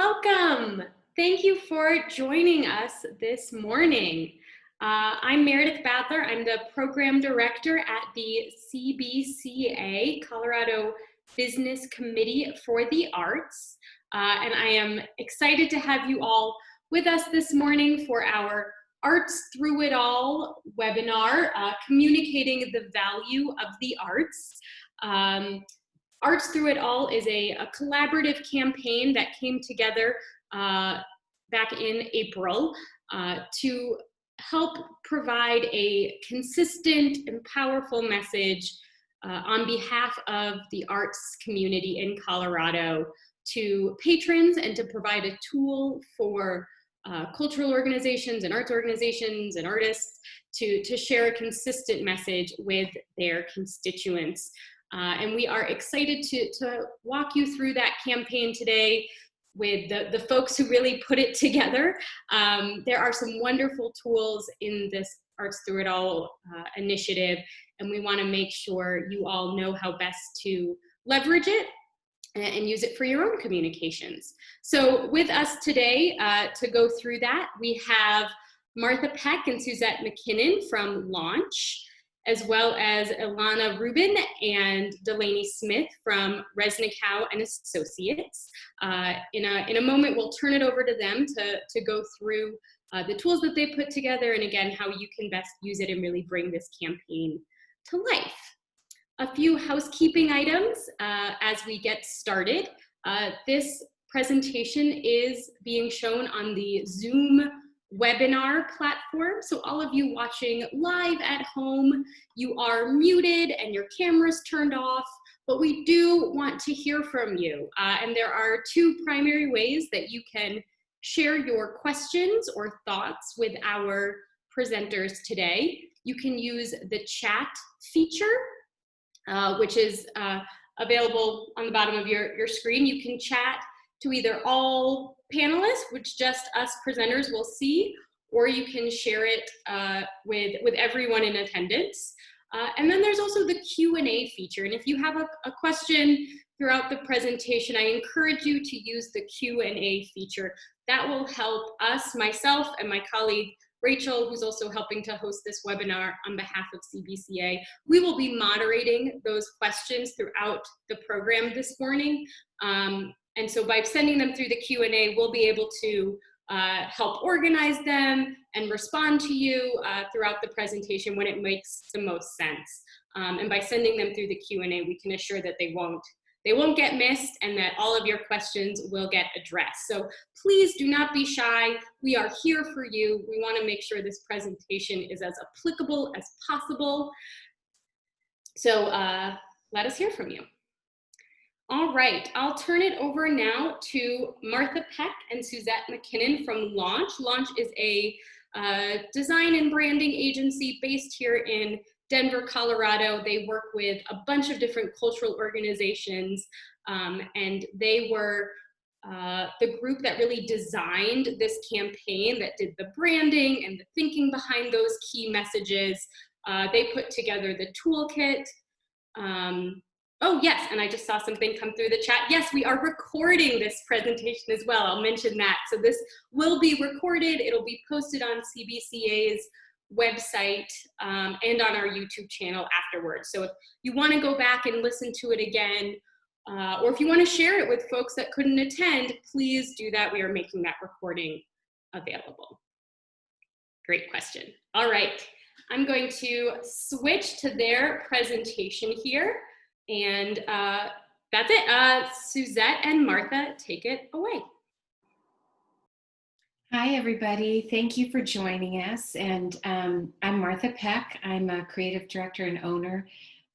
Welcome. Thank you for joining us this morning. I'm Meredith Badler. I'm the program director at the CBCA, Colorado Business Committee for the Arts. And I am excited to have you all with us this morning for our Arts Through It All webinar, communicating the value of the arts. Arts Through It All is a collaborative campaign that came together back in April to help provide a consistent and powerful message on behalf of the arts community in Colorado to patrons and to provide a tool for cultural organizations and arts organizations and artists to share a consistent message with their constituents. And we are excited to walk you through that campaign today with the folks who really put it together. There are some wonderful tools in this Arts Through It All initiative, and we want to make sure you all know how best to leverage it and use it for your own communications. So with us today to go through that, we have Martha Peck and Suzette McKinnon from Launch, as well as Ilana Rubin and Delaney Smith from Resnicow and Associates. In a moment, we'll turn it over to them to go through the tools that they put together, and again, how you can best use it and really bring this campaign to life. A few housekeeping items as we get started. This presentation is being shown on the Zoom webinar platform. So all of you watching live at home, you are muted and your camera's turned off, but we do want to hear from you. And there are two primary ways that you can share your questions or thoughts with our presenters today. You can use the chat feature, which is available on the bottom of your screen. You can chat to either all panelists, which just us presenters will see, or you can share it with everyone in attendance. And then there's also the Q&A feature. And if you have a question throughout the presentation, I encourage you to use the Q&A feature. That will help us, myself, and my colleague, Rachel, who's also helping to host this webinar on behalf of CBCA. We will be moderating those questions throughout the program this morning. And so by sending them through the Q&A, we'll be able to help organize them and respond to you throughout the presentation when it makes the most sense. And by sending them through the Q&A, we can assure that they won't get missed and that all of your questions will get addressed. So please do not be shy. We are here for you. We want to make sure this presentation is as applicable as possible. So let us hear from you. All right, I'll turn it over now to Martha Peck and Suzette McKinnon from Launch. Launch is a design and branding agency based here in Denver, Colorado. They work with a bunch of different cultural organizations, and they were the group that really designed this campaign, that did the branding and the thinking behind those key messages. They put together the toolkit. Oh yes, and I just saw something come through the chat. Yes, we are recording this presentation as well. I'll mention that. So this will be recorded. It'll be posted on CBCA's website and on our YouTube channel afterwards. So if you want to go back and listen to it again, or if you want to share it with folks that couldn't attend, please do that. We are making that recording available. Great question. All right, I'm going to switch to their presentation here. And that's it. Suzette and Martha, take it away. Hi, everybody. Thank you for joining us. And I'm Martha Peck. I'm a creative director and owner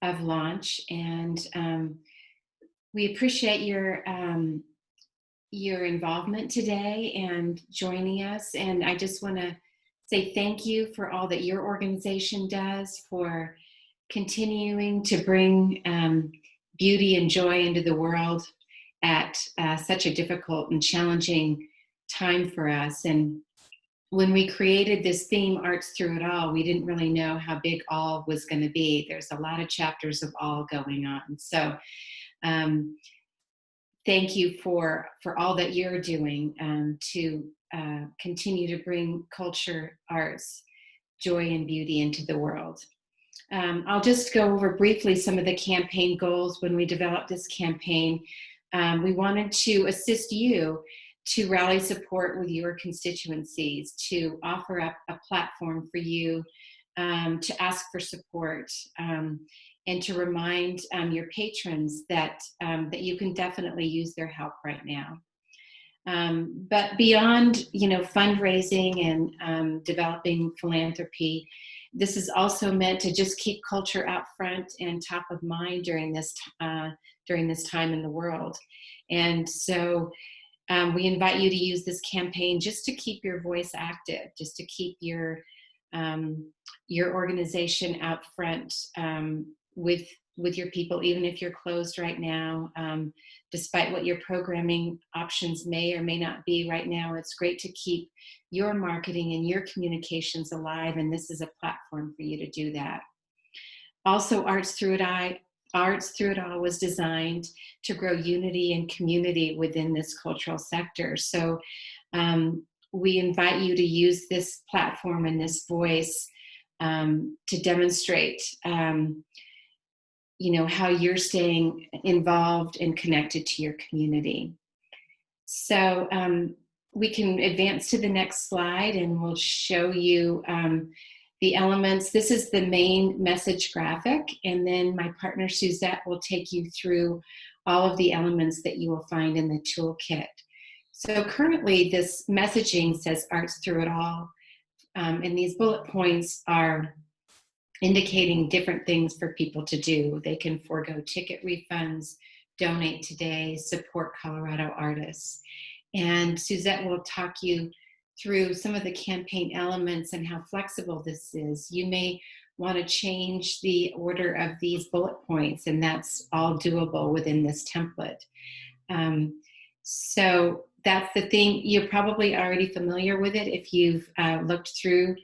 of Launch. And we appreciate your involvement today and joining us. And I just want to say thank you for all that your organization does, for continuing to bring beauty and joy into the world at such a difficult and challenging time for us. And when we created this theme, Arts Through It All, we didn't really know how big all was going to be. There's a lot of chapters of all going on. So thank you for all that you're doing to continue to bring culture, arts, joy, and beauty into the world. I'll just go over briefly some of the campaign goals. When we developed this campaign, we wanted to assist you to rally support with your constituencies, to offer up a platform for you to ask for support, and to remind your patrons that you can definitely use their help right now. But beyond, fundraising and developing philanthropy, this is also meant to just keep culture out front and top of mind during this time in the world. And so we invite you to use this campaign just to keep your voice active, just to keep your organization out front with your people, even if you're closed right now. Despite what your programming options may or may not be right now, it's great to keep your marketing and your communications alive, and this is a platform for you to do that. Also, Arts Through It All was designed to grow unity and community within this cultural sector. So we invite you to use this platform and this voice to demonstrate how you're staying involved and connected to your community. So we can advance to the next slide and we'll show you the elements. This is the main message graphic, and then my partner Suzette will take you through all of the elements that you will find in the toolkit. So currently this messaging says Arts Through It All, and these bullet points are indicating different things for people to do. They can forego ticket refunds, donate today, support Colorado artists. And Suzette will talk you through some of the campaign elements and how flexible this is. You may want to change the order of these bullet points, and that's all doable within this template. So that's the thing. You're probably already familiar with it if you've looked through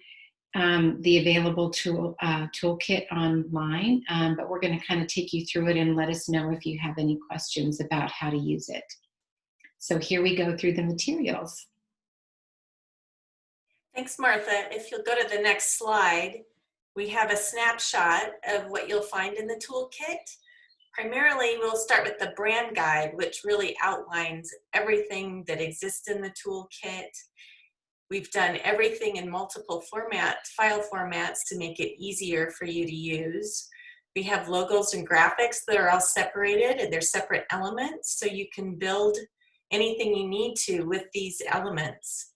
the available toolkit online, but we're going to kind of take you through it and let us know if you have any questions about how to use it. So here we go through the materials. Thanks, Martha. If you'll go to the next slide, we have a snapshot of what you'll find in the toolkit. Primarily, we'll start with the brand guide, which really outlines everything that exists in the toolkit. We've done everything in multiple file formats to make it easier for you to use. We have logos and graphics that are all separated, and they're separate elements, so you can build anything you need to with these elements.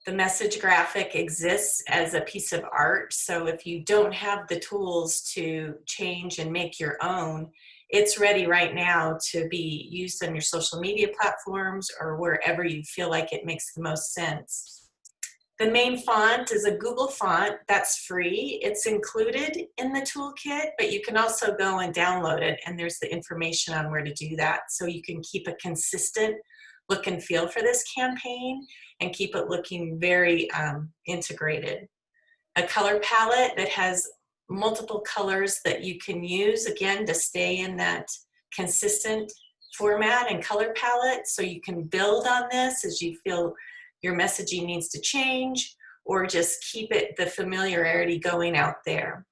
The message graphic exists as a piece of art, so if you don't have the tools to change and make your own, it's ready right now to be used on your social media platforms or wherever you feel like it makes the most sense. The main font is a Google font that's free. It's included in the toolkit, but you can also go and download it, and there's the information on where to do that. So you can keep a consistent look and feel for this campaign and keep it looking very integrated. A color palette that has multiple colors that you can use, again, to stay in that consistent format and color palette, so you can build on this as you feel your messaging needs to change, or just keep the familiarity going out there.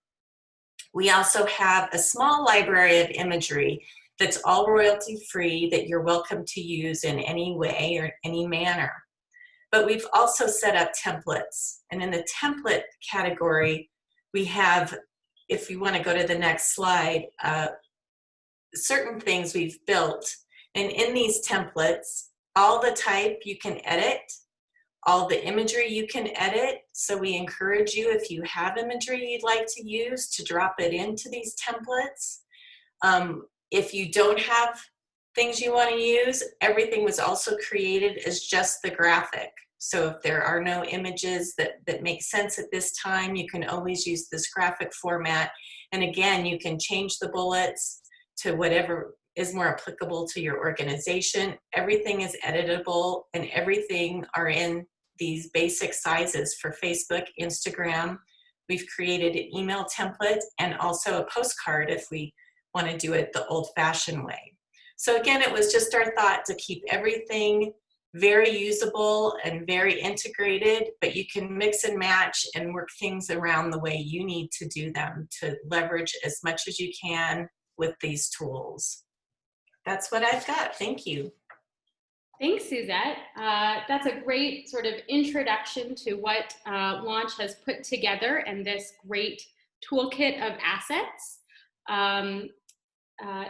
We also have a small library of imagery that's all royalty free that you're welcome to use in any way or any manner. But we've also set up templates, and in the template category we have, if you want to go to the next slide, certain things we've built, and in these templates all the type you can edit, all the imagery you can edit. So we encourage you, if you have imagery you'd like to use, to drop it into these templates. If you don't have things you want to use, everything was also created as just the graphic. So if there are no images that make sense at this time, you can always use this graphic format. And again, you can change the bullets to whatever is more applicable to your organization. Everything is editable, and everything are in these basic sizes for Facebook, Instagram. We've created an email template and also a postcard if we want to do it the old-fashioned way. So again, it was just our thought to keep everything very usable and very integrated, but you can mix and match and work things around the way you need to do them to leverage as much as you can with these tools. That's what I've got. Thank you. Thanks, Suzette. That's a great sort of introduction to what Launch has put together and this great toolkit of assets.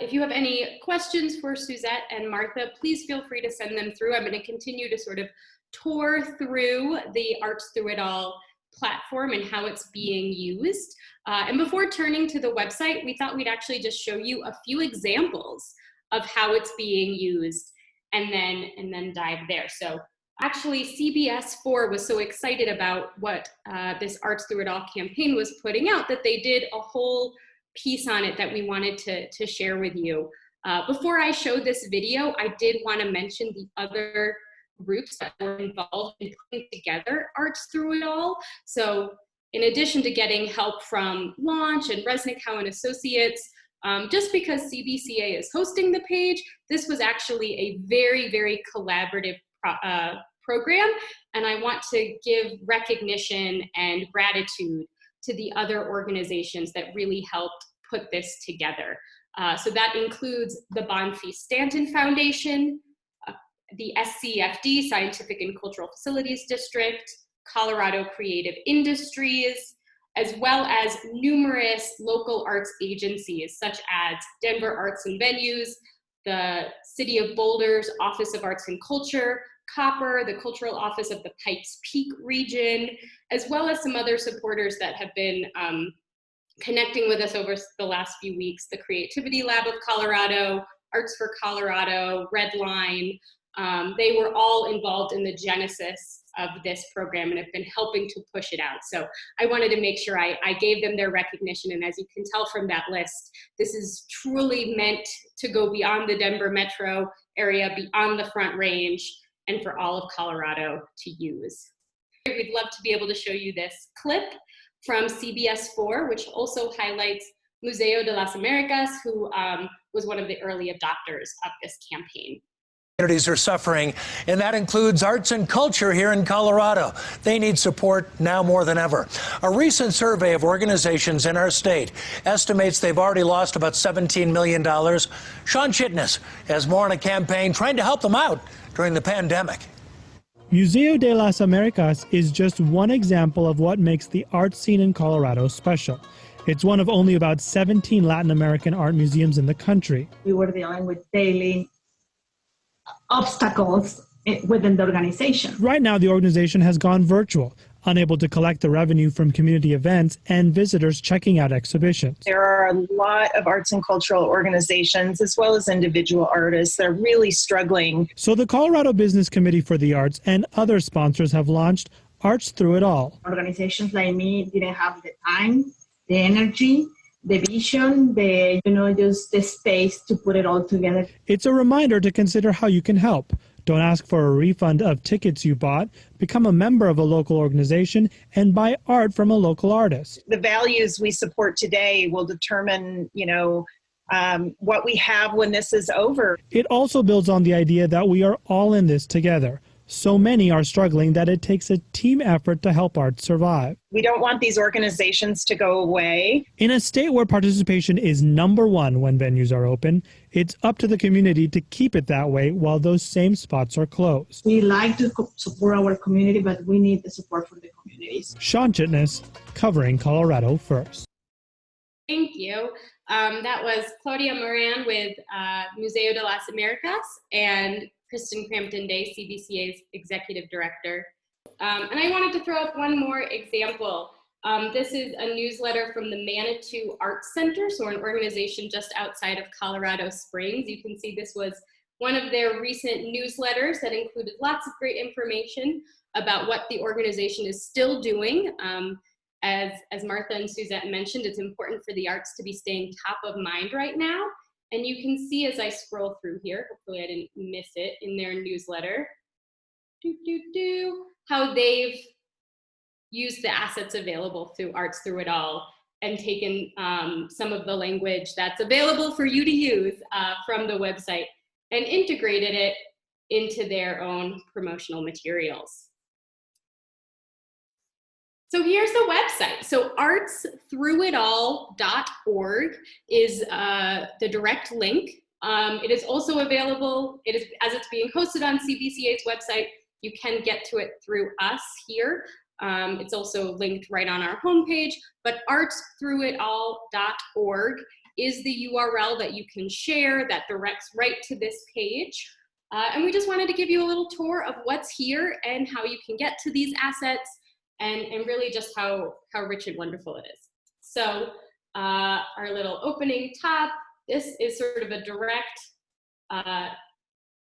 If you have any questions for Suzette and Martha, please feel free to send them through. I'm going to continue to sort of tour through the Arts Through It All platform and how it's being used. And before turning to the website, we thought we'd actually just show you a few examples of how it's being used and then dive there. So actually CBS4 was so excited about what this Arts Through It All campaign was putting out that they did a whole piece on it that we wanted to share with you. Before I showed this video, I did want to mention the other groups that were involved in putting together Arts Through It All. So in addition to getting help from Launch and Resnicow and Associates, just because CBCA is hosting the page, this was actually a very, very collaborative program, and I want to give recognition and gratitude to the other organizations that really helped put this together. So that includes the Bonfils-Stanton Foundation, the SCFD, Scientific and Cultural Facilities District, Colorado Creative Industries, as well as numerous local arts agencies such as Denver Arts and Venues, the City of Boulder's Office of Arts and Culture, Copper, the Cultural Office of the Pikes Peak region, as well as some other supporters that have been connecting with us over the last few weeks, the Creativity Lab of Colorado, Arts for Colorado, Redline. They were all involved in the genesis of this program and have been helping to push it out. So I wanted to make sure I gave them their recognition. And as you can tell from that list, this is truly meant to go beyond the Denver metro area, beyond the Front Range, and for all of Colorado to use. We'd love to be able to show you this clip from CBS4, which also highlights Museo de las Americas, who was one of the early adopters of this campaign. Communities are suffering, and that includes arts and culture here in Colorado. They need support now more than ever. A recent survey of organizations in our state estimates they've already lost about $17 million. Sean Chitness has more on a campaign trying to help them out during the pandemic. Museo de las Americas is just one example of what makes the art scene in Colorado special. It's one of only about 17 Latin American art museums in the country. We were dealing with daily obstacles within the organization. Right now, the organization has gone virtual, unable to collect the revenue from community events and visitors checking out exhibitions. There are a lot of arts and cultural organizations, as well as individual artists, that are really struggling. So the Colorado Business Committee for the Arts and other sponsors have launched Arts Through It All. Organizations like me didn't have the time, the energy, the vision, just the space to put it all together. It's a reminder to consider how you can help. Don't ask for a refund of tickets you bought, become a member of a local organization, and buy art from a local artist. The values we support today will determine, what we have when this is over. It also builds on the idea that we are all in this together. So many are struggling that it takes a team effort to help art survive. We don't want these organizations to go away. In a state where participation is #1 when venues are open, it's up to the community to keep it that way while those same spots are closed. We like to support our community, but we need the support from the communities. Sean Chitness, covering Colorado First. Thank you. That was Claudia Moran with Museo de las Americas and Kristen Crampton Day, CBCA's Executive Director. And I wanted to throw up one more example. This is a newsletter from the Manitou Arts Center, so an organization just outside of Colorado Springs. You can see this was one of their recent newsletters that included lots of great information about what the organization is still doing. As Martha and Suzette mentioned, it's important for the arts to be staying top of mind right now. And you can see as I scroll through here, hopefully I didn't miss it in their newsletter, how they've used the assets available through Arts Through It All and taken some of the language that's available for you to use from the website and integrated it into their own promotional materials. So here's the website. So artsthroughitall.org is the direct link. It is also available, as it's being hosted on CBCA's website, you can get to it through us here. It's also linked right on our homepage, but artsthroughitall.org is the URL that you can share that directs right to this page. And we just wanted to give you a little tour of what's here and how you can get to these assets, and really just how rich and wonderful it is. So our little opening tab, this is sort of a direct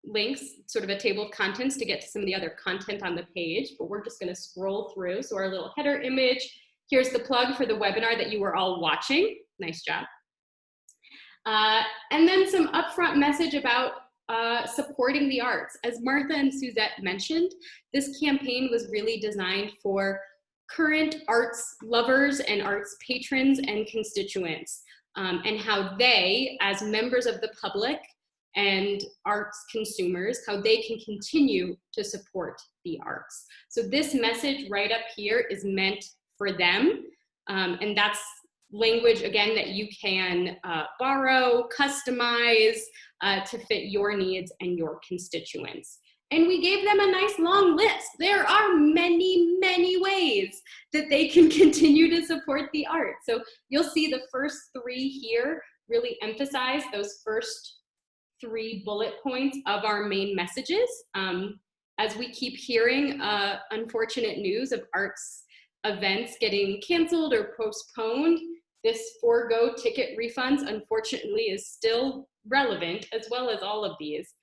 links, sort of a table of contents to get to some of the other content on the page, but we're just gonna scroll through. So our little header image, here's the plug for the webinar that you were all watching. Nice job. And then some upfront message about supporting the arts. As Martha and Suzette mentioned, this campaign was really designed for current arts lovers and arts patrons and constituents, and how they, as members of the public and arts consumers, how they can continue to support the arts. So this message right up here is meant for them, and that's language, again, that you can borrow, customize to fit your needs and your constituents. And we gave them a nice long list. There are many, many ways that they can continue to support the arts. So you'll see the first three here really emphasize those first three bullet points of our main messages. As we keep hearing unfortunate news of arts events getting canceled or postponed, this forego ticket refunds, unfortunately, is still relevant, as well as all of these.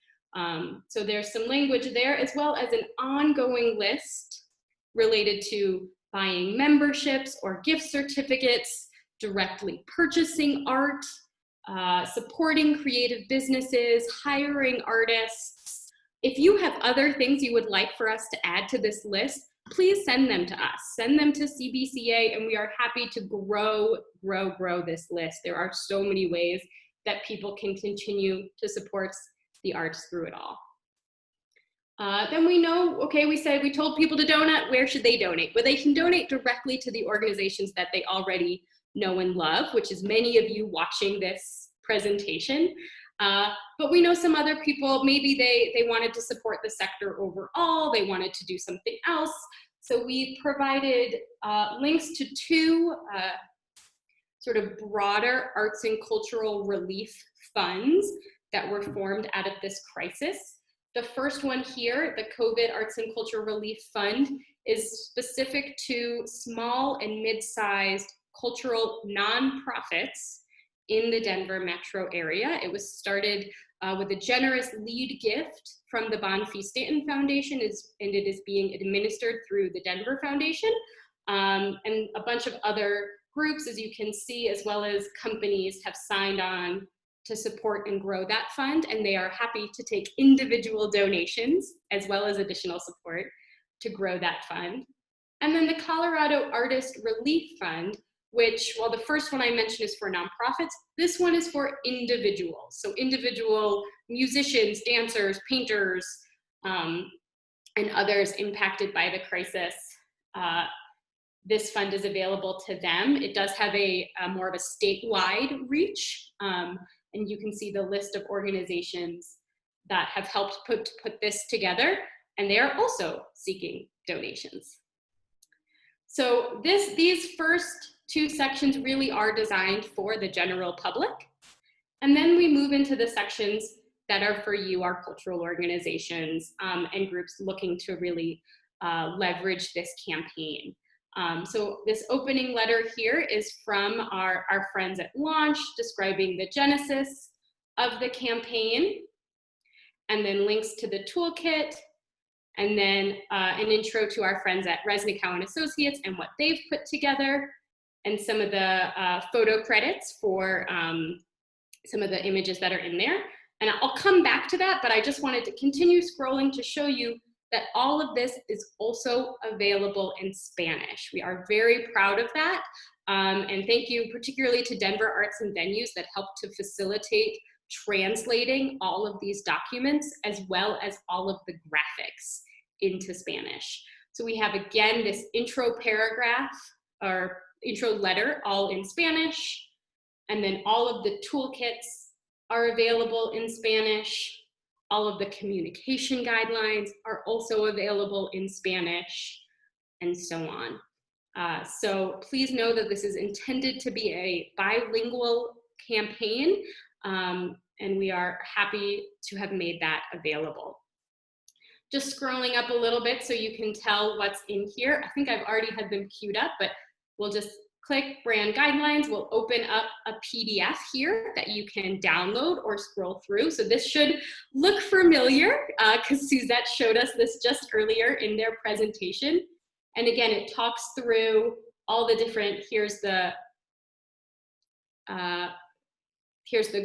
So there's some language there, as well as an ongoing list related to buying memberships or gift certificates, directly purchasing art, supporting creative businesses, hiring artists. If you have other things you would like for us to add to this list, please send them to us. Send them to CBCA, and we are happy to grow this list. There are so many ways that people can continue to support the arts through it all. Then we know, okay, we told people to donate. Where should they donate? Well, they can donate directly to the organizations that they already know and love, which is many of you watching this presentation. But we know some other people, maybe they wanted to support the sector overall, they wanted to do something else. So we provided links to two sort of broader arts and cultural relief funds that were formed out of this crisis. The first one here, the COVID Arts and Culture Relief Fund, is specific to small and mid-sized cultural nonprofits in the Denver metro area. It was started with a generous lead gift from the Bonfils-Stanton Foundation, and it is being administered through the Denver Foundation, and a bunch of other groups, as you can see, as well as companies have signed on to support and grow that fund, and they are happy to take individual donations as well as additional support to grow that fund. And then the Colorado Artist Relief Fund, which, while the first one I mentioned is for nonprofits, this one is for individuals. So individual musicians, dancers, painters, and others impacted by the crisis. This fund is available to them. It does have a more of a statewide reach, and you can see the list of organizations that have helped put this together, and they are also seeking donations. So these first two sections really are designed for the general public. And then we move into the sections that are for you, our cultural organizations and groups looking to really leverage this campaign. So this opening letter here is from our friends at Launch, describing the genesis of the campaign, and then links to the toolkit, and then an intro to our friends at Resnicow Associates and what they've put together, and some of the photo credits for some of the images that are in there. And I'll come back to that, but I just wanted to continue scrolling to show you that all of this is also available in Spanish. We are very proud of that. And thank you particularly to Denver Arts and Venues that helped to facilitate translating all of these documents as well as all of the graphics into Spanish. So we have, again, this intro paragraph or intro letter all in Spanish, and then all of the toolkits are available in Spanish. All of the communication guidelines are also available in Spanish, and so on. So please know that this is intended to be a bilingual campaign, and we are happy to have made that available. Just scrolling up a little bit so you can tell what's in here. I think I've already had them queued up, but we'll just click brand guidelines. We'll open up a PDF here that you can download or scroll through. So this should look familiar because Suzette showed us this just earlier in their presentation. And again, it talks through all the different, here's the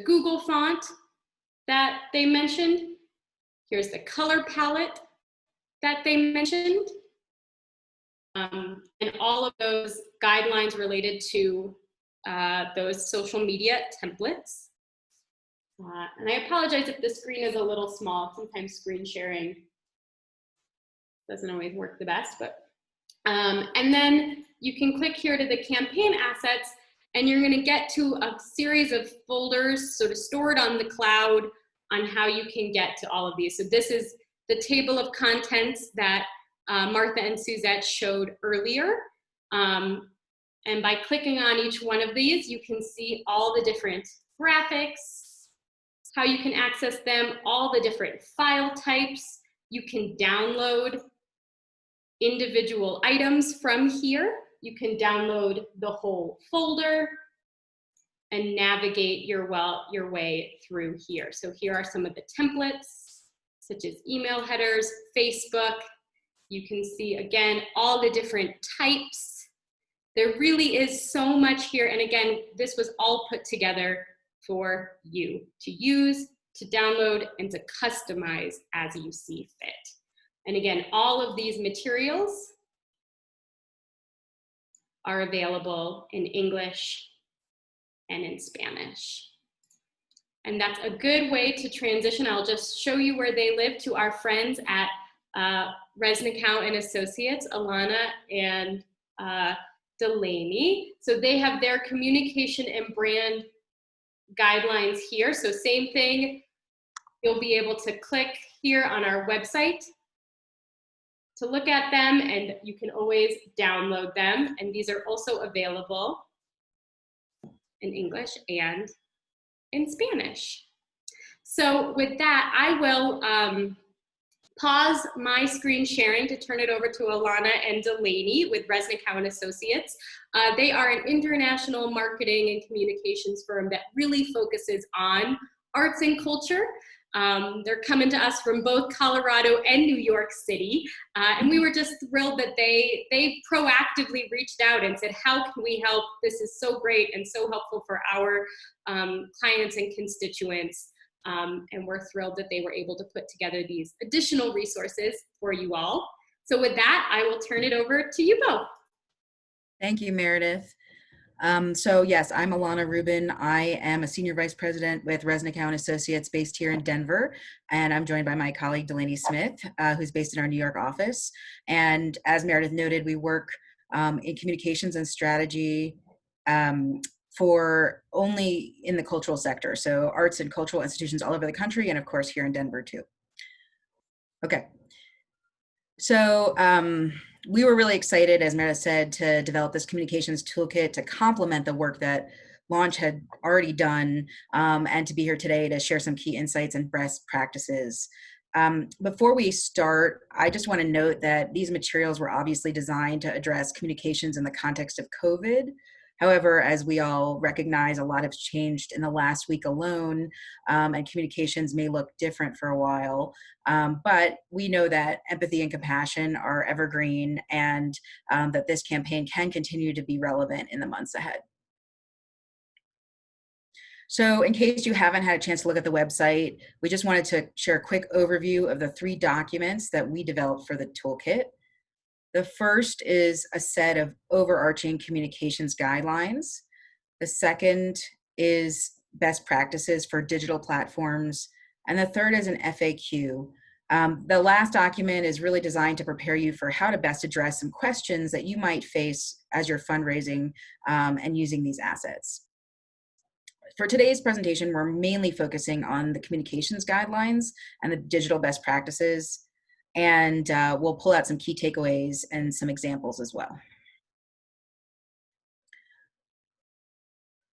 Google font that they mentioned. Here's the color palette that they mentioned. And all of those guidelines related to those social media templates. And I apologize if the screen is a little small. Sometimes screen sharing doesn't always work the best, but and then you can click here to the campaign assets, and you're gonna get to a series of folders, so to store it on the cloud on how you can get to all of these. So this is the table of contents that Martha and Suzette showed earlier. And by clicking on each one of these, you can see all the different graphics, how you can access them, all the different file types. You can download individual items from here. You can download the whole folder and navigate your way through here. So here are some of the templates, such as email headers, Facebook. You can see, again, all the different types. There really is so much here. And again, this was all put together for you to use, to download, and to customize as you see fit. And again, all of these materials are available in English and in Spanish. And that's a good way to transition. I'll just show you where they live, to our friends at Resnicow and Associates, Alana and Delaney. So they have their communication and brand guidelines here. So same thing, you'll be able to click here on our website to look at them, and you can always download them. And these are also available in English and in Spanish. So with that, I will pause my screen sharing to turn it over to Alana and Delaney with Resnicow and Associates. They are an international marketing and communications firm that really focuses on arts and culture. They're coming to us from both Colorado and New York City. And we were just thrilled that they proactively reached out and said, how can we help? This is so great and so helpful for our clients and constituents. And we're thrilled that they were able to put together these additional resources for you all. So with that, I will turn it over to you both. Thank you, Meredith. So yes, I'm Alana Rubin. I am a Senior Vice President with Resnicow and Associates based here in Denver. And I'm joined by my colleague, Delaney Smith, who's based in our New York office. And as Meredith noted, we work in communications and strategy for only in the cultural sector. So arts and cultural institutions all over the country, and of course here in Denver too. Okay. So we were really excited, as Meredith said, to develop this communications toolkit to complement the work that Launch had already done, and to be here today to share some key insights and best practices. Before we start, I just want to note that these materials were obviously designed to address communications in the context of COVID. However, as we all recognize, a lot has changed in the last week alone, and communications may look different for a while. But we know that empathy and compassion are evergreen, and that this campaign can continue to be relevant in the months ahead. So in case you haven't had a chance to look at the website, we just wanted to share a quick overview of the 3 documents that we developed for the toolkit. The first is a set of overarching communications guidelines. The second is best practices for digital platforms. And the third is an FAQ. The last document is really designed to prepare you for how to best address some questions that you might face as you're fundraising and using these assets. For today's presentation, we're mainly focusing on the communications guidelines and the digital best practices, and we'll pull out some key takeaways and some examples as well.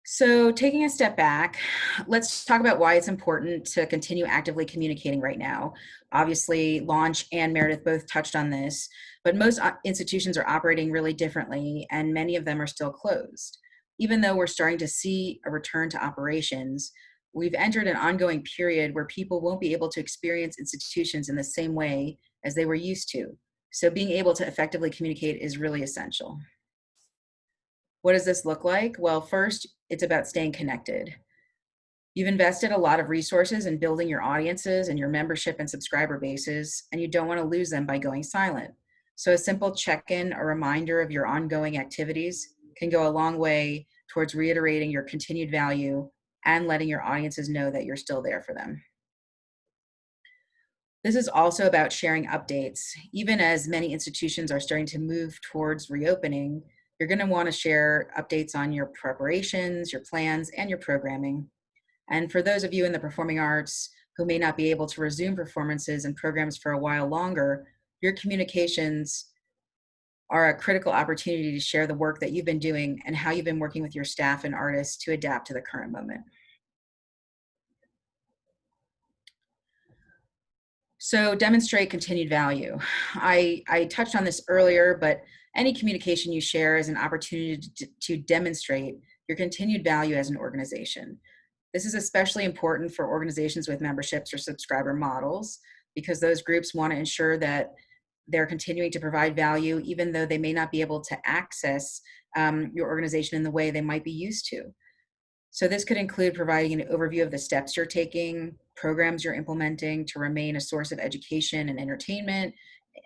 So taking a step back, let's talk about why it's important to continue actively communicating right now. Obviously, Launch and Meredith both touched on this, but most institutions are operating really differently, and many of them are still closed. Even though we're starting to see a return to operations, we've entered an ongoing period where people won't be able to experience institutions in the same way as they were used to. So being able to effectively communicate is really essential. What does this look like? Well, first, it's about staying connected. You've invested a lot of resources in building your audiences and your membership and subscriber bases, and you don't want to lose them by going silent. So a simple check-in, a reminder of your ongoing activities, can go a long way towards reiterating your continued value and letting your audiences know that you're still there for them. This is also about sharing updates. Even as many institutions are starting to move towards reopening, you're going to want to share updates on your preparations, your plans, and your programming. And for those of you in the performing arts who may not be able to resume performances and programs for a while longer, your communications are a critical opportunity to share the work that you've been doing and how you've been working with your staff and artists to adapt to the current moment. So demonstrate continued value. I touched on this earlier, but any communication you share is an opportunity to demonstrate your continued value as an organization. This is especially important for organizations with memberships or subscriber models, because those groups want to ensure that they're continuing to provide value, even though they may not be able to access your organization in the way they might be used to. So this could include providing an overview of the steps you're taking, programs you're implementing to remain a source of education and entertainment,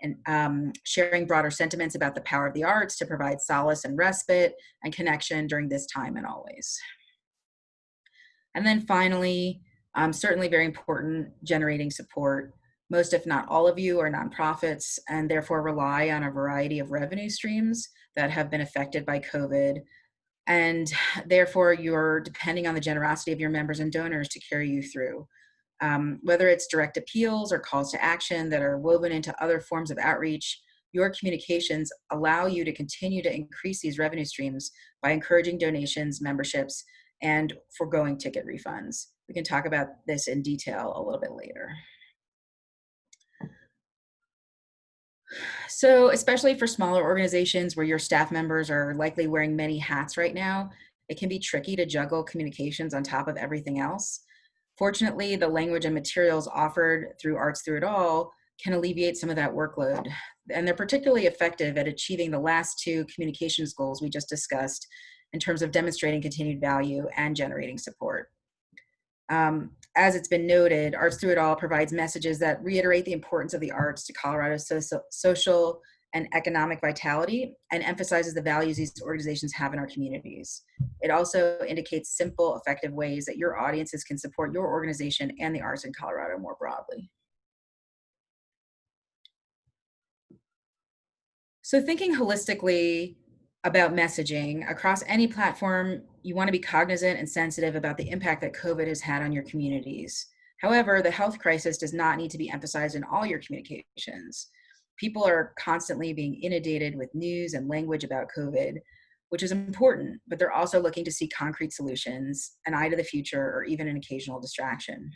and sharing broader sentiments about the power of the arts to provide solace and respite and connection during this time and always. And then finally, certainly very important, generating support. Most, if not all of you, are nonprofits and therefore rely on a variety of revenue streams that have been affected by COVID. And therefore, you're depending on the generosity of your members and donors to carry you through. Whether it's direct appeals or calls to action that are woven into other forms of outreach, your communications allow you to continue to increase these revenue streams by encouraging donations, memberships, and foregoing ticket refunds. We can talk about this in detail a little bit later. So especially for smaller organizations where your staff members are likely wearing many hats right now, it can be tricky to juggle communications on top of everything else. Fortunately, the language and materials offered through Arts Through It All can alleviate some of that workload. And they're particularly effective at achieving the last two communications goals we just discussed in terms of demonstrating continued value and generating support. As it's been noted, Arts Through It All provides messages that reiterate the importance of the arts to Colorado's social and economic vitality and emphasizes the values these organizations have in our communities. It also indicates simple, effective ways that your audiences can support your organization and the arts in Colorado more broadly. So thinking holistically about messaging across any platform, you want to be cognizant and sensitive about the impact that COVID has had on your communities. However, the health crisis does not need to be emphasized in all your communications. People are constantly being inundated with news and language about COVID, which is important, but they're also looking to see concrete solutions, an eye to the future, or even an occasional distraction.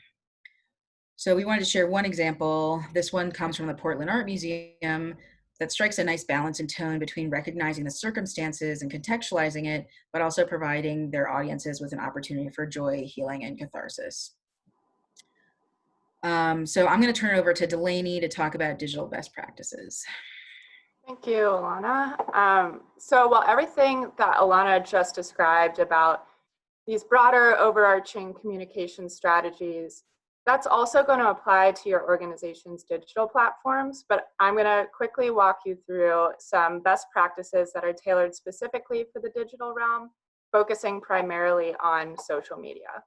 So we wanted to share one example. This one comes from the Portland Art Museum that strikes a nice balance and tone between recognizing the circumstances and contextualizing it, but also providing their audiences with an opportunity for joy, healing, and catharsis. So I'm going to turn it over to Delaney to talk about digital best practices. Thank you, Alana. So while everything that Alana just described about these broader overarching communication strategies, that's also going to apply to your organization's digital platforms, but I'm going to quickly walk you through some best practices that are tailored specifically for the digital realm, focusing primarily on social media.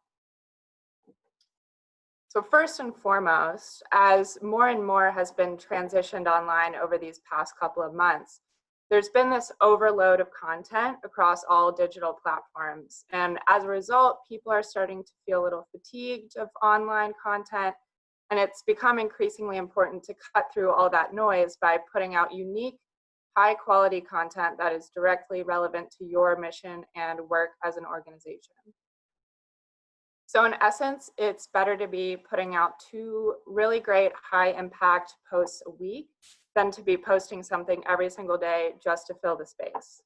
So first and foremost, as more and more has been transitioned online over these past couple of months, there's been this overload of content across all digital platforms. And as a result, people are starting to feel a little fatigued of online content. And it's become increasingly important to cut through all that noise by putting out unique, high quality content that is directly relevant to your mission and work as an organization. So in essence, it's better to be putting out 2 really great high impact posts a week than to be posting something every single day just to fill the space.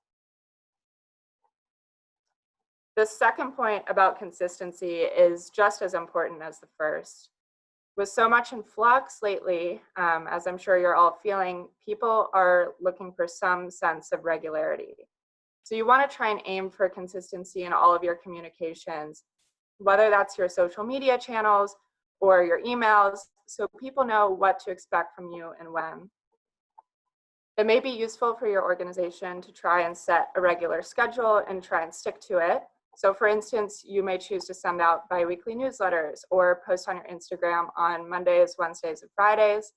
The second point about consistency is just as important as the first. With so much in flux lately, as I'm sure you're all feeling, people are looking for some sense of regularity. So you want to try and aim for consistency in all of your communications, whether that's your social media channels or your emails, so people know what to expect from you and when. It may be useful for your organization to try and set a regular schedule and try and stick to it. So for instance, you may choose to send out bi-weekly newsletters or post on your Instagram on Mondays, Wednesdays, and Fridays.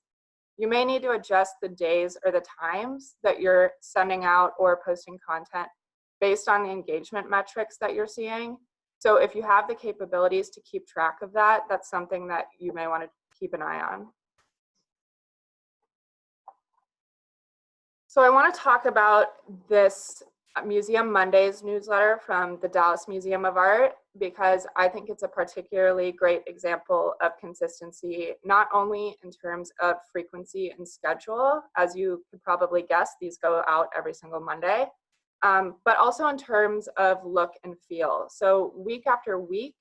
You may need to adjust the days or the times that you're sending out or posting content based on the engagement metrics that you're seeing. So if you have the capabilities to keep track of that, that's something that you may want to keep an eye on. So I want to talk about this Museum Mondays newsletter from the Dallas Museum of Art, because I think it's a particularly great example of consistency, not only in terms of frequency and schedule, as you could probably guess, these go out every single Monday, but also in terms of look and feel. So week after week,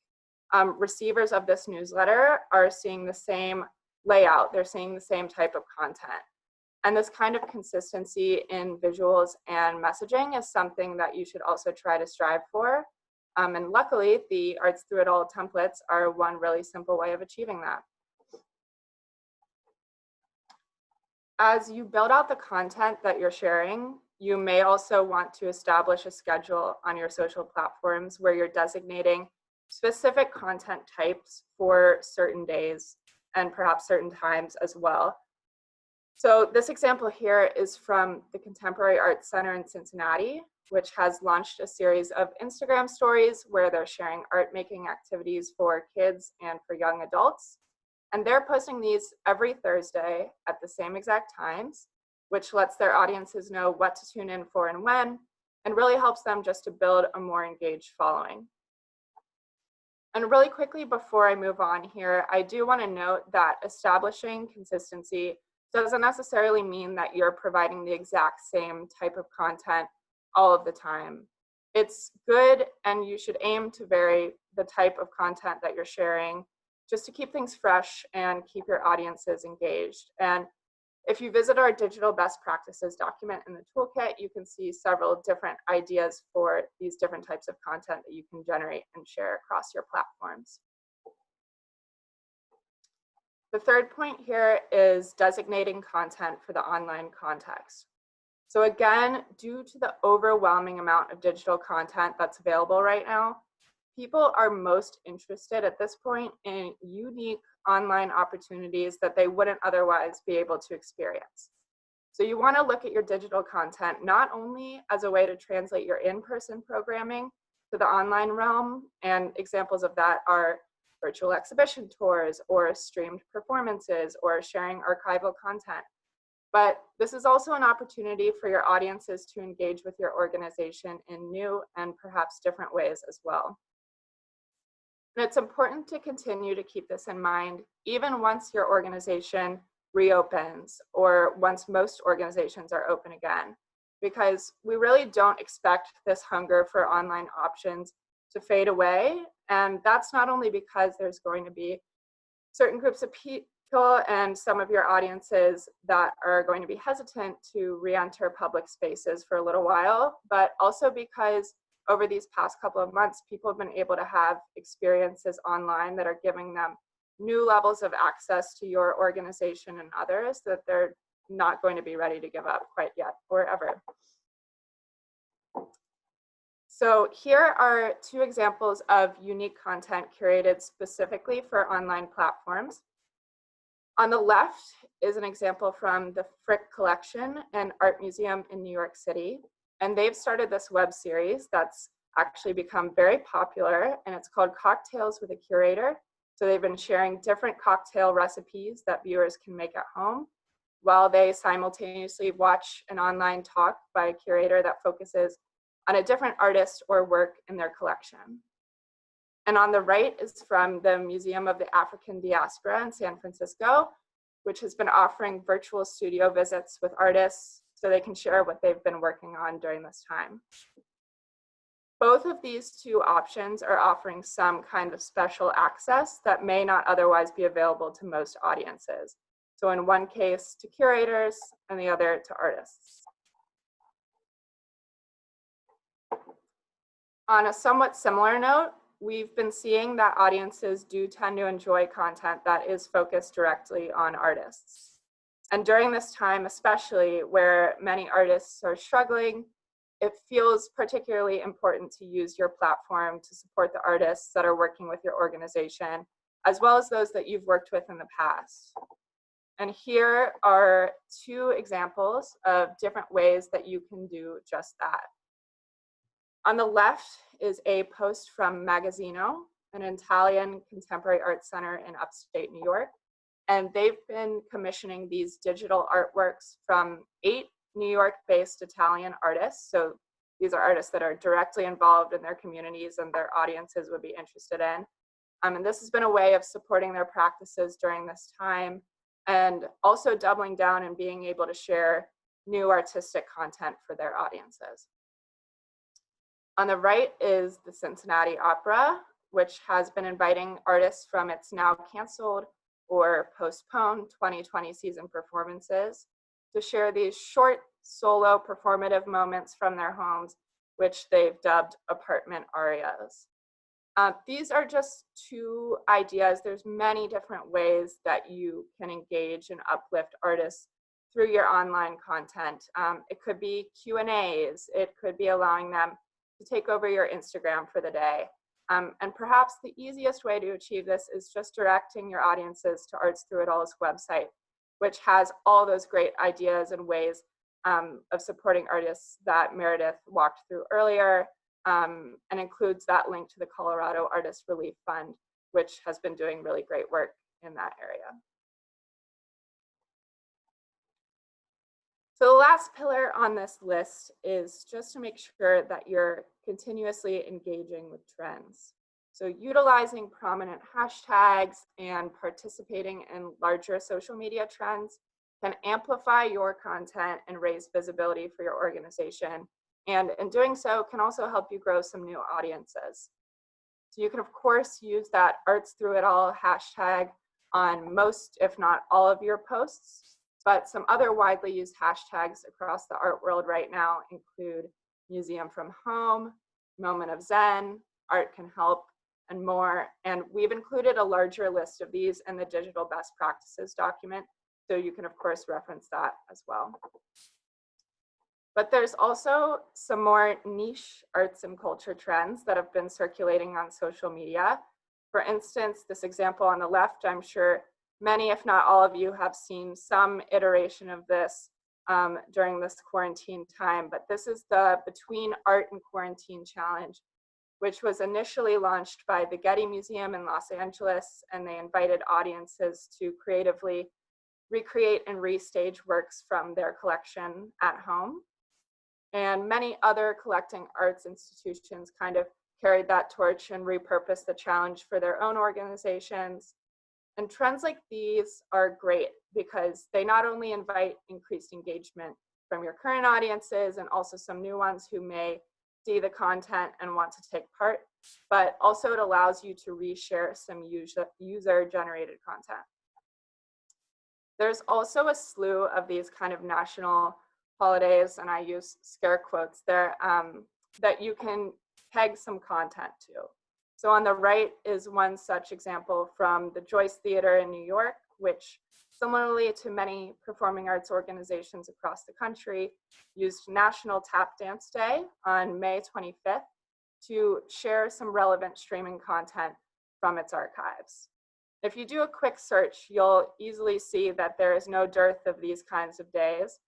receivers of this newsletter are seeing the same layout, they're seeing the same type of content. And this kind of consistency in visuals and messaging is something that you should also try to strive for. And luckily, the Arts Through It All templates are one really simple way of achieving that. As you build out the content that you're sharing, you may also want to establish a schedule on your social platforms where you're designating specific content types for certain days and perhaps certain times as well. So this example here is from the Contemporary Arts Center in Cincinnati, which has launched a series of Instagram stories where they're sharing art making activities for kids and for young adults. And they're posting these every Thursday at the same exact times, which lets their audiences know what to tune in for and when, and really helps them just to build a more engaged following. And really quickly before I move on here, I do want to note that establishing consistency doesn't necessarily mean that you're providing the exact same type of content all of the time. It's good, and you should aim to vary the type of content that you're sharing just to keep things fresh and keep your audiences engaged. And if you visit our digital best practices document in the toolkit, you can see several different ideas for these different types of content that you can generate and share across your platforms. The third point here is designating content for the online context. So again, due to the overwhelming amount of digital content that's available right now, people are most interested at this point in unique online opportunities that they wouldn't otherwise be able to experience. So you want to look at your digital content not only as a way to translate your in-person programming to the online realm, and examples of that are virtual exhibition tours or streamed performances or sharing archival content. But this is also an opportunity for your audiences to engage with your organization in new and perhaps different ways as well. And it's important to continue to keep this in mind, even once your organization reopens or once most organizations are open again, because we really don't expect this hunger for online options to fade away. And that's not only because there's going to be certain groups of people and some of your audiences that are going to be hesitant to re-enter public spaces for a little while, but also because over these past couple of months, people have been able to have experiences online that are giving them new levels of access to your organization and others that they're not going to be ready to give up quite yet or ever. So here are two examples of unique content curated specifically for online platforms. On the left is an example from the Frick Collection, an art museum in New York City. And they've started this web series that's actually become very popular, and it's called Cocktails with a Curator. So they've been sharing different cocktail recipes that viewers can make at home while they simultaneously watch an online talk by a curator that focuses on a different artist or work in their collection. And on the right is from the Museum of the African Diaspora in San Francisco, which has been offering virtual studio visits with artists so they can share what they've been working on during this time. Both of these two options are offering some kind of special access that may not otherwise be available to most audiences. So in one case to curators and the other to artists. On a somewhat similar note, we've been seeing that audiences do tend to enjoy content that is focused directly on artists. And during this time, especially where many artists are struggling, it feels particularly important to use your platform to support the artists that are working with your organization, as well as those that you've worked with in the past. And here are two examples of different ways that you can do just that. On the left is a post from Magazzino, an Italian contemporary art center in upstate New York. And they've been commissioning these digital artworks from 8 New York-based Italian artists. So these are artists that are directly involved in their communities and their audiences would be interested in. And this has been a way of supporting their practices during this time and also doubling down and being able to share new artistic content for their audiences. On the right is the Cincinnati Opera, which has been inviting artists from its now canceled or postponed 2020 season performances to share these short solo performative moments from their homes, which they've dubbed apartment arias. These are just two ideas. There's many different ways that you can engage and uplift artists through your online content. It could be Q&As. It could be allowing them to take over your Instagram for the day. And perhaps the easiest way to achieve this is just directing your audiences to Arts Through It All's website, which has all those great ideas and ways of supporting artists that Meredith walked through earlier, and includes that link to the Colorado Artist Relief Fund, which has been doing really great work in that area. So the last pillar on this list is just to make sure that you're continuously engaging with trends. So utilizing prominent hashtags and participating in larger social media trends can amplify your content and raise visibility for your organization. And in doing so can also help you grow some new audiences. So you can of course use that Arts Through It All hashtag on most, if not all of your posts, but some other widely used hashtags across the art world right now include Museum from Home, Moment of Zen, Art Can Help, and more. And we've included a larger list of these in the digital best practices document, so you can of course reference that as well. But there's also some more niche arts and culture trends that have been circulating on social media. For instance, this example on the left, I'm sure many, if not all of you, have seen some iteration of this during this quarantine time, but this is the Between Art and Quarantine Challenge, which was initially launched by the Getty Museum in Los Angeles, and they invited audiences to creatively recreate and restage works from their collection at home. And many other collecting arts institutions kind of carried that torch and repurposed the challenge for their own organizations. And trends like these are great because they not only invite increased engagement from your current audiences and also some new ones who may see the content and want to take part, but also it allows you to reshare some user-generated content. There's also a slew of these kind of national holidays, and I use scare quotes there, that you can peg some content to. So on the right is one such example from the Joyce Theater in New York, which similarly to many performing arts organizations across the country, used National Tap Dance Day on May 25th to share some relevant streaming content from its archives. If you do a quick search, you'll easily see that there is no dearth of these kinds of days.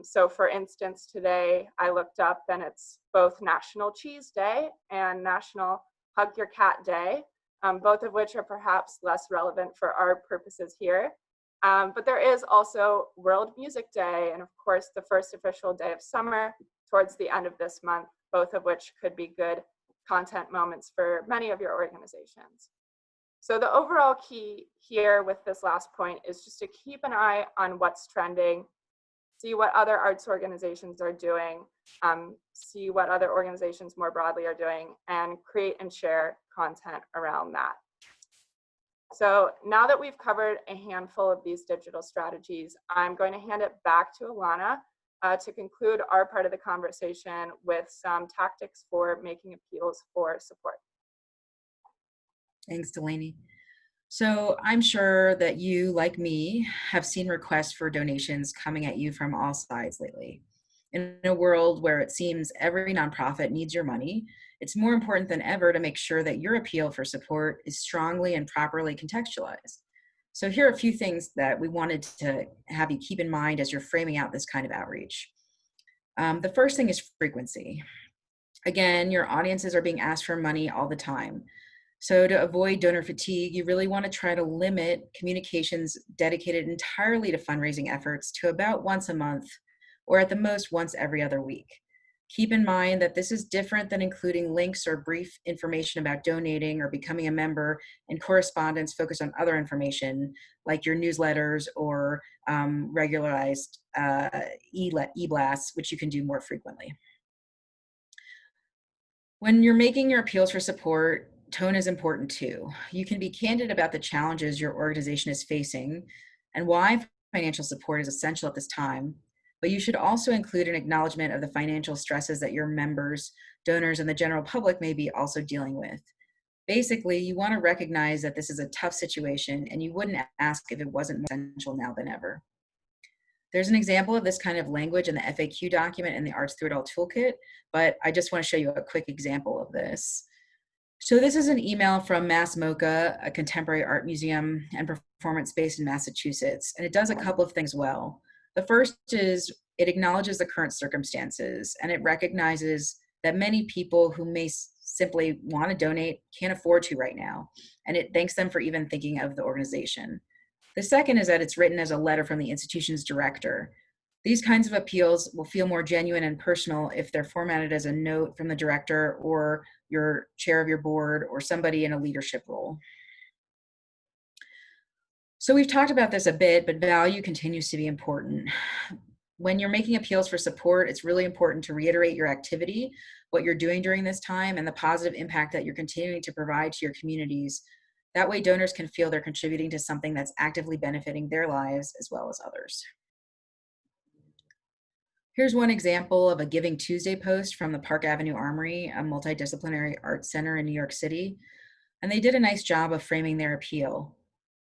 So for instance, today I looked up and it's both National Cheese Day and National Hug Your Cat Day, both of which are perhaps less relevant for our purposes here. But there is also World Music Day and of course the first official day of summer towards the end of this month, both of which could be good content moments for many of your organizations. So the overall key here with this last point is just to keep an eye on what's trending, see what other arts organizations are doing, see what other organizations more broadly are doing, and create and share content around that. So now that we've covered a handful of these digital strategies, I'm going to hand it back to Alana to conclude our part of the conversation with some tactics for making appeals for support. Thanks, Delaney. So I'm sure that you, like me, have seen requests for donations coming at you from all sides lately. In a world where it seems every nonprofit needs your money, it's more important than ever to make sure that your appeal for support is strongly and properly contextualized. So here are a few things that we wanted to have you keep in mind as you're framing out this kind of outreach. The first thing is frequency. Again, your audiences are being asked for money all the time. So to avoid donor fatigue, you really want to try to limit communications dedicated entirely to fundraising efforts to about once a month, or at the most once every other week. Keep in mind that this is different than including links or brief information about donating or becoming a member and correspondence focused on other information like your newsletters or regularized e-blasts, which you can do more frequently. When you're making your appeals for support, tone is important too. You can be candid about the challenges your organization is facing and why financial support is essential at this time, but you should also include an acknowledgement of the financial stresses that your members, donors, and the general public may be also dealing with. Basically, you want to recognize that this is a tough situation and you wouldn't ask if it wasn't more essential now than ever. There's an example of this kind of language in the FAQ document in the Arts Through It All toolkit, but I just want to show you a quick example of this. So this is an email from Mass MoCA, a contemporary art museum and performance space in Massachusetts, and it does a couple of things well. The first is it acknowledges the current circumstances, and it recognizes that many people who may simply want to donate can't afford to right now, and it thanks them for even thinking of the organization. The second is that it's written as a letter from the institution's director. These kinds of appeals will feel more genuine and personal if they're formatted as a note from the director or your chair of your board or somebody in a leadership role. So we've talked about this a bit, but value continues to be important. When you're making appeals for support, it's really important to reiterate your activity, what you're doing during this time, and the positive impact that you're continuing to provide to your communities. That way donors can feel they're contributing to something that's actively benefiting their lives as well as others. Here's one example of a Giving Tuesday post from the Park Avenue Armory, a multidisciplinary arts center in New York City. And they did a nice job of framing their appeal.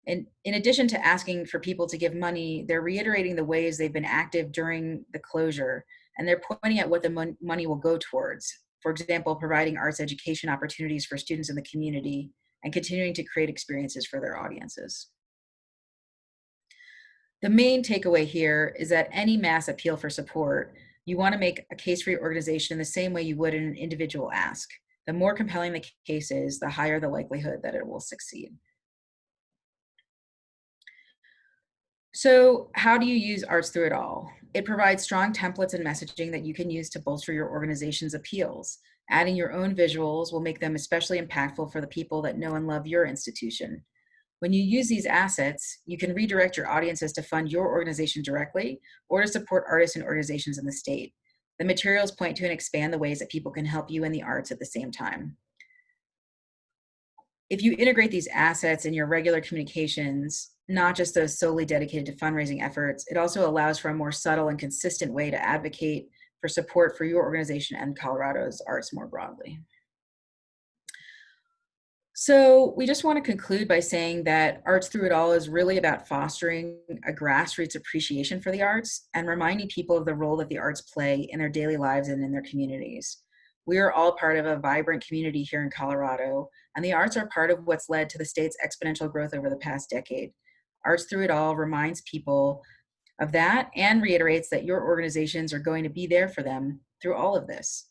And in addition to asking for people to give money, they're reiterating the ways they've been active during the closure, and they're pointing at what the money will go towards. For example, providing arts education opportunities for students in the community and continuing to create experiences for their audiences. The main takeaway here is that any mass appeal for support, you want to make a case for your organization in the same way you would in an individual ask. The more compelling the case is, the higher the likelihood that it will succeed. So how do you use Arts Through It All? It provides strong templates and messaging that you can use to bolster your organization's appeals. Adding your own visuals will make them especially impactful for the people that know and love your institution. When you use these assets, you can redirect your audiences to fund your organization directly or to support artists and organizations in the state. The materials point to and expand the ways that people can help you in the arts at the same time. If you integrate these assets in your regular communications, not just those solely dedicated to fundraising efforts, it also allows for a more subtle and consistent way to advocate for support for your organization and Colorado's arts more broadly. So we just want to conclude by saying that Arts Through It All is really about fostering a grassroots appreciation for the arts and reminding people of the role that the arts play in their daily lives and in their communities. We are all part of a vibrant community here in Colorado, and the arts are part of what's led to the state's exponential growth over the past decade. Arts Through It All reminds people of that and reiterates that your organizations are going to be there for them through all of this.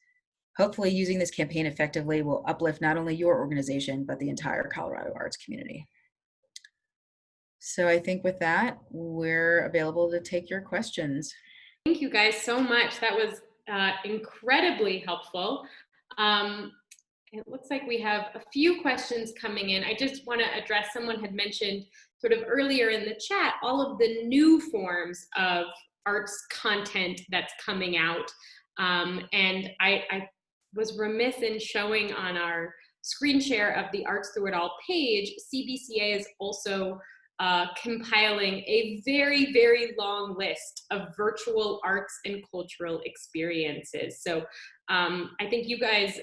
Hopefully, using this campaign effectively will uplift not only your organization, but the entire Colorado arts community. So I think with that, we're available to take your questions. Thank you guys so much. That was incredibly helpful. It looks like we have a few questions coming in. I just want to address, someone had mentioned sort of earlier in the chat, all of the new forms of arts content that's coming out. And I was remiss in showing on our screen share of the Arts Through It All page, CBCA is also compiling a very, very long list of virtual arts and cultural experiences. So I think you guys,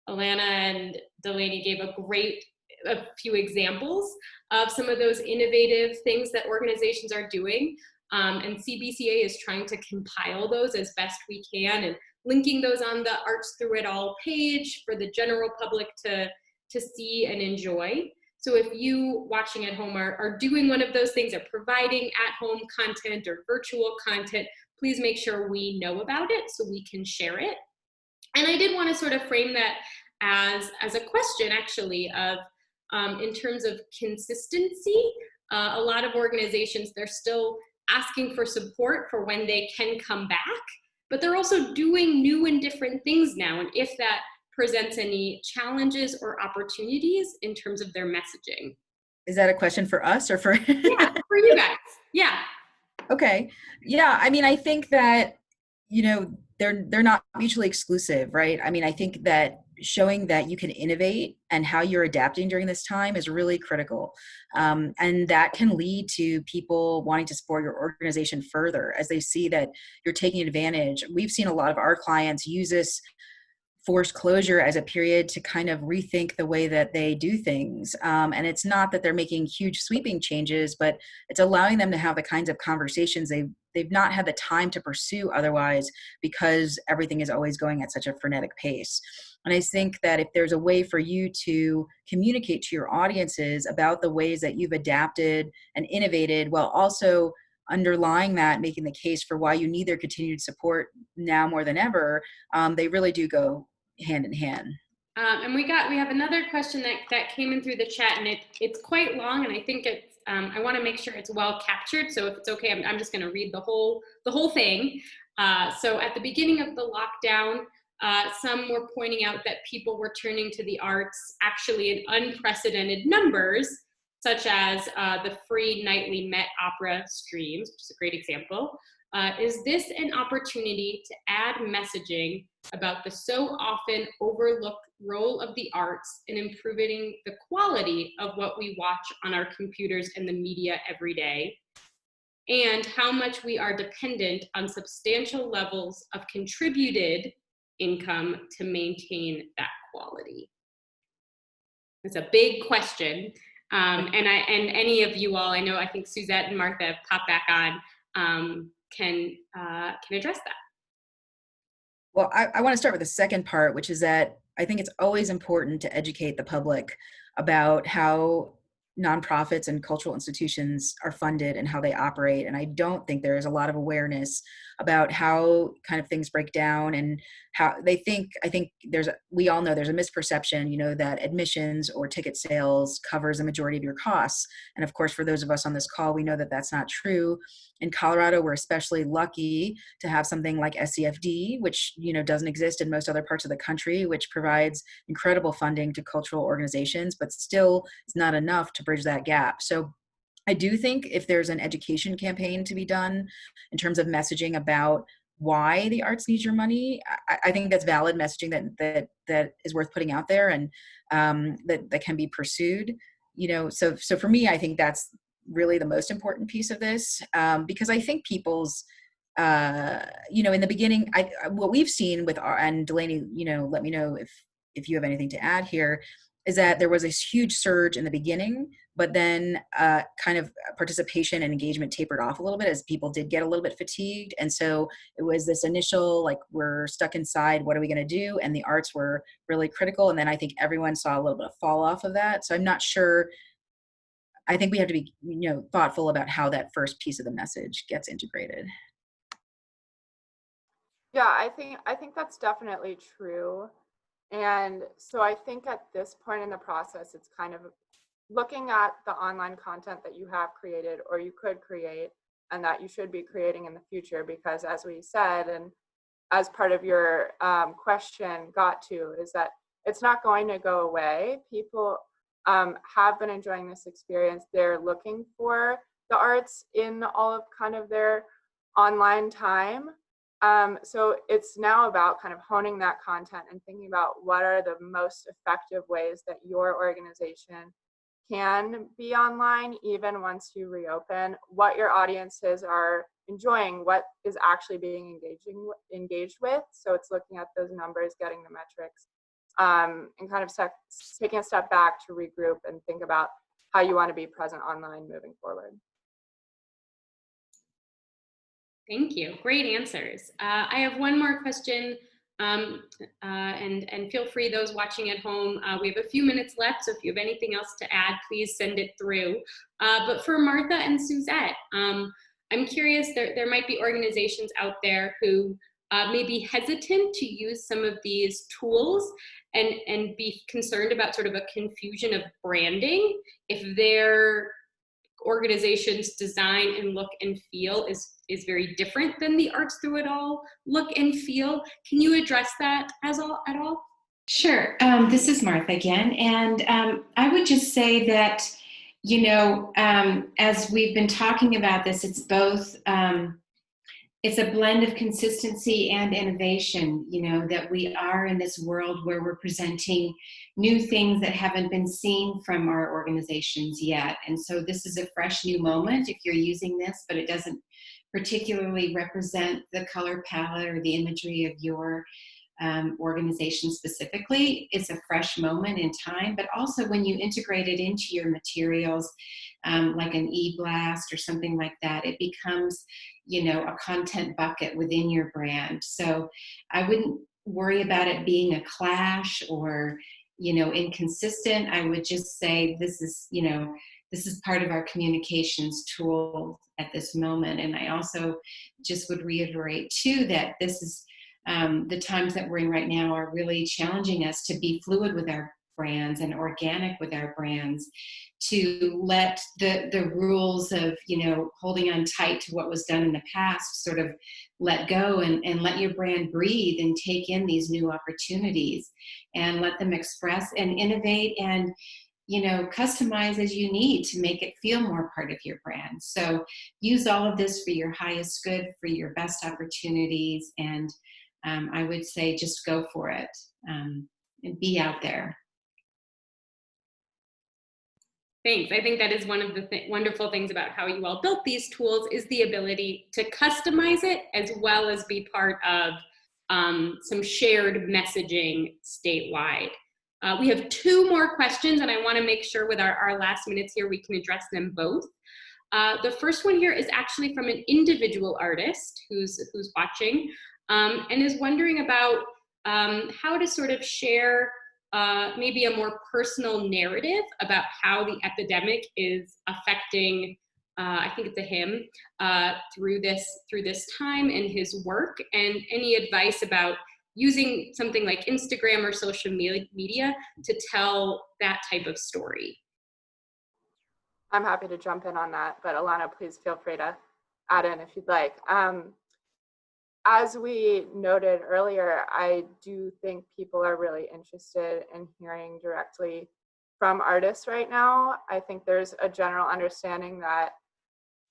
Alana and Delaney, gave a few examples of some of those innovative things that organizations are doing. And CBCA is trying to compile those as best we can and linking those on the Arts Through It All page for the general public to see and enjoy. So if you watching at home are doing one of those things, or providing at-home content or virtual content, please make sure we know about it so we can share it. And I did want to sort of frame that as a question, actually, of in terms of consistency. A lot of organizations, they're still asking for support for when they can come back, but they're also doing new and different things now. And if that presents any challenges or opportunities in terms of their messaging. Is that a question for us or for? Yeah, for you guys. Yeah. Okay. Yeah. I mean, I think that, they're not mutually exclusive, right? I mean, I think that showing that you can innovate and how you're adapting during this time is really critical. And that can lead to people wanting to support your organization further as they see that you're taking advantage. We've seen a lot of our clients use this forced closure as a period to kind of rethink the way that they do things. And it's not that they're making huge sweeping changes, but it's allowing them to have the kinds of conversations they've not had the time to pursue otherwise, because everything is always going at such a frenetic pace. And I think that if there's a way for you to communicate to your audiences about the ways that you've adapted and innovated, while also underlying that, making the case for why you need their continued support now more than ever, they really do go hand in hand. And we have another question that came in through the chat, and it's quite long, and I think it's I want to make sure it's well captured. So if it's okay, I'm just going to read the whole thing. So at the beginning of the lockdown, some were pointing out that people were turning to the arts actually in unprecedented numbers, such as the free nightly Met Opera streams, which is a great example. Is this an opportunity to add messaging about the so often overlooked role of the arts in improving the quality of what we watch on our computers and the media every day, and how much we are dependent on substantial levels of contributed income to maintain that quality? It's a big question. And any of you all, I think Suzette and Martha have popped back on, can address that. Well, I want to start with the second part, which is that I think it's always important to educate the public about how nonprofits and cultural institutions are funded and how they operate. And I don't think there is a lot of awareness about how kind of things break down and how they think. I think we all know there's a misperception, that admissions or ticket sales covers a majority of your costs. And of course, for those of us on this call, we know that that's not true. In Colorado, we're especially lucky to have something like SCFD, which, doesn't exist in most other parts of the country, which provides incredible funding to cultural organizations, but still is not enough to bridge that gap. So I do think if there's an education campaign to be done in terms of messaging about why the arts need your money, I think that's valid messaging that is worth putting out there and that can be pursued. So for me, I think that's really the most important piece of this, because I think people's, in the beginning, what we've seen with and Delaney, let me know if you have anything to add here, is that there was this huge surge in the beginning but then kind of participation and engagement tapered off a little bit as people did get a little bit fatigued. And so it was this initial, like, we're stuck inside, what are we going to do? And the arts were really critical. And then I think everyone saw a little bit of fall off of that. So I'm not sure. I think we have to be, thoughtful about how that first piece of the message gets integrated. Yeah, I think that's definitely true. And so I think at this point in the process, it's kind of looking at the online content that you have created or you could create and that you should be creating in the future, because as we said, and as part of your question got to, is that it's not going to go away. People have been enjoying this experience. They're looking for the arts in all of kind of their online time. So it's now about kind of honing that content and thinking about what are the most effective ways that your organization can be online even once you reopen, what your audiences are enjoying, what is actually being engaged with. So it's looking at those numbers, getting the metrics, and kind of taking a step back to regroup and think about how you want to be present online moving forward. Thank you. Great answers. I have one more question, and feel free, those watching at home, we have a few minutes left, so if you have anything else to add, please send it through. But for Martha and Suzette, I'm curious, there might be organizations out there who may be hesitant to use some of these tools and be concerned about sort of a confusion of branding if their organization's design and look and feel is very different than the Arts Through It All look and feel. Can you address that at all? Sure. This is Martha again. And I would just say that, as we've been talking about this, it's both, it's a blend of consistency and innovation, that we are in this world where we're presenting new things that haven't been seen from our organizations yet. And so this is a fresh new moment if you're using this, but it doesn't particularly represent the color palette or the imagery of your organization specifically. It's a fresh moment in time, but also when you integrate it into your materials, like an e-blast or something like that, it becomes, a content bucket within your brand. So I wouldn't worry about it being a clash or, inconsistent. I would just say this is part of our communications tool at this moment. And I also just would reiterate too that this is the times that we're in right now are really challenging us to be fluid with our brands and organic with our brands, to let the rules of, holding on tight to what was done in the past sort of let go and let your brand breathe and take in these new opportunities and let them express and innovate and, customize as you need to make it feel more part of your brand. So use all of this for your highest good, for your best opportunities. And I would say just go for it and be out there. Thanks. I think that is one of the wonderful things about how you all built these tools is the ability to customize it as well as be part of some shared messaging statewide. We have two more questions, and I want to make sure with our last minutes here we can address them both. The first one here is actually from an individual artist who's watching and is wondering about how to sort of share maybe a more personal narrative about how the epidemic is affecting, I think it's a him, through this time in his work, and any advice about using something like Instagram or social media to tell that type of story. I'm happy to jump in on that, but Alana, please feel free to add in if you'd like. As we noted earlier, I do think people are really interested in hearing directly from artists right now. I think there's a general understanding that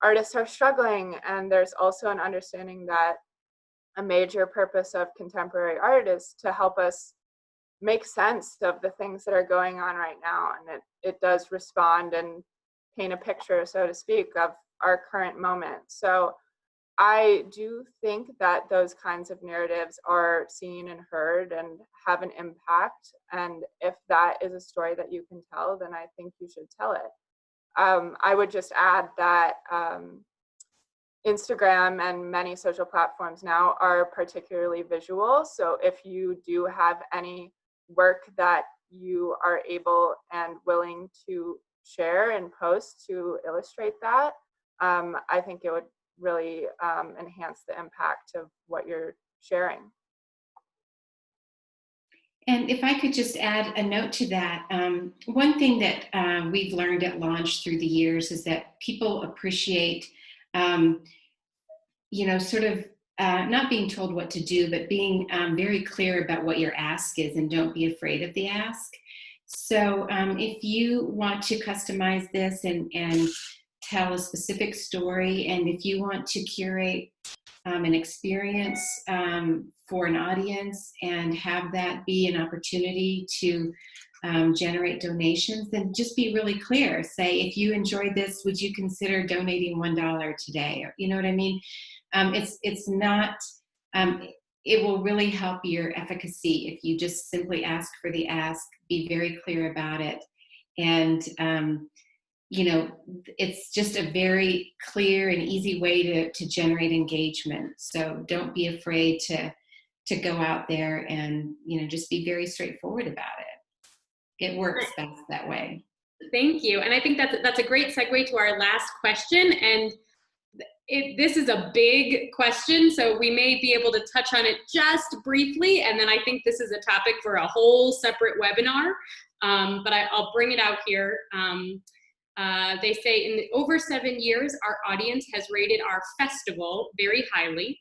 artists are struggling, and there's also an understanding that a major purpose of contemporary art is to help us make sense of the things that are going on right now. And it does respond and paint a picture, so to speak, of our current moment. So I do think that those kinds of narratives are seen and heard and have an impact. And if that is a story that you can tell, then I think you should tell it. I would just add that Instagram and many social platforms now are particularly visual. So if you do have any work that you are able and willing to share and post to illustrate that, I think it would really enhance the impact of what you're sharing. And if I could just add a note to that, one thing that we've learned at Launch through the years is that people appreciate, sort of not being told what to do, but being very clear about what your ask is, and don't be afraid of the ask. So if you want to customize this and tell a specific story, and if you want to curate an experience for an audience and have that be an opportunity to generate donations, then just be really clear. Say, if you enjoyed this, would you consider donating $1 today? Or, you know what I mean? It's not, it will really help your efficacy if you just simply ask for the ask, be very clear about it. And, it's just a very clear and easy way to generate engagement. So don't be afraid to go out there and, just be very straightforward about it. It works best that way. Thank you. And I think that's a great segue to our last question. And this is a big question, so we may be able to touch on it just briefly. And then I think this is a topic for a whole separate webinar. But I'll bring it out here. They say, in over 7 years, our audience has rated our festival very highly.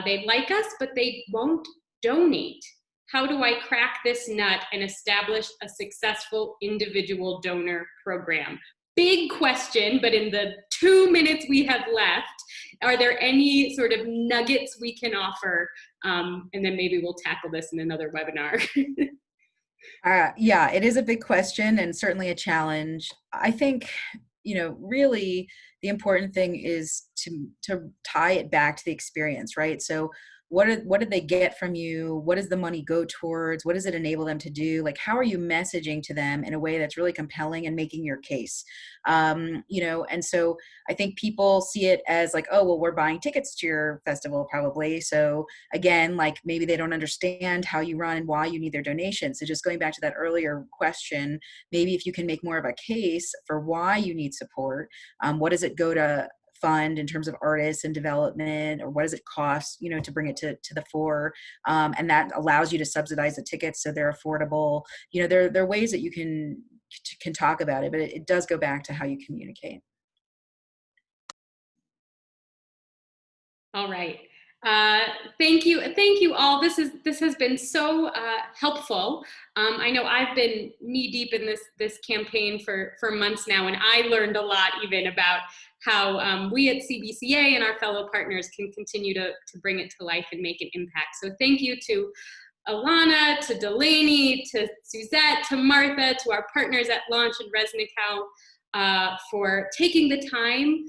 They like us, but they won't donate. How do I crack this nut and establish a successful individual donor program? Big question, but in the 2 minutes we have left, are there any sort of nuggets we can offer? And then maybe we'll tackle this in another webinar. Yeah, it is a big question and certainly a challenge. I think, really the important thing is to tie it back to the experience, right? So what did they get from you? What does the money go towards? What does it enable them to do? Like, how are you messaging to them in a way that's really compelling and making your case? And so I think people see it as like, oh, well, we're buying tickets to your festival probably. So again, like maybe they don't understand how you run and why you need their donation. So just going back to that earlier question, maybe if you can make more of a case for why you need support, what does it go to fund in terms of artists and development, or what does it cost, to bring it to the fore, and that allows you to subsidize the tickets so they're affordable. There are ways that you can talk about it, but it does go back to how you communicate. All right. Thank you all. This has been so helpful. I know I've been knee deep in this campaign for months now, and I learned a lot even about how we at CBCA and our fellow partners can continue to bring it to life and make an impact. So thank you to Alana, to Delaney, to Suzette, to Martha, to our partners at Launch and Resnicow for taking the time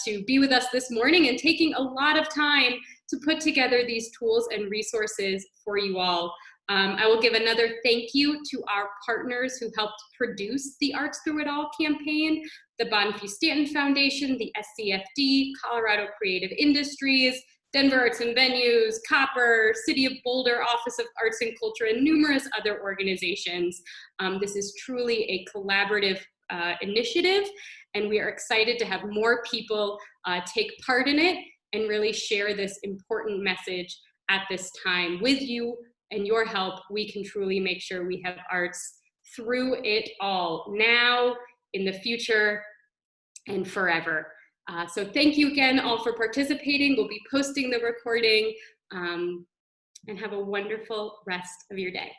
to be with us this morning and taking a lot of time to put together these tools and resources for you all. I will give another thank you to our partners who helped produce the Arts Through It All campaign, the Bonfils-Stanton Foundation, the SCFD, Colorado Creative Industries, Denver Arts and Venues, Copper, City of Boulder, Office of Arts and Culture, and numerous other organizations. This is truly a collaborative initiative, and we are excited to have more people take part in it and really share this important message at this time. With you and your help, we can truly make sure we have arts through it all, now, in the future, and forever. So thank you again all for participating. We'll be posting the recording, and have a wonderful rest of your day.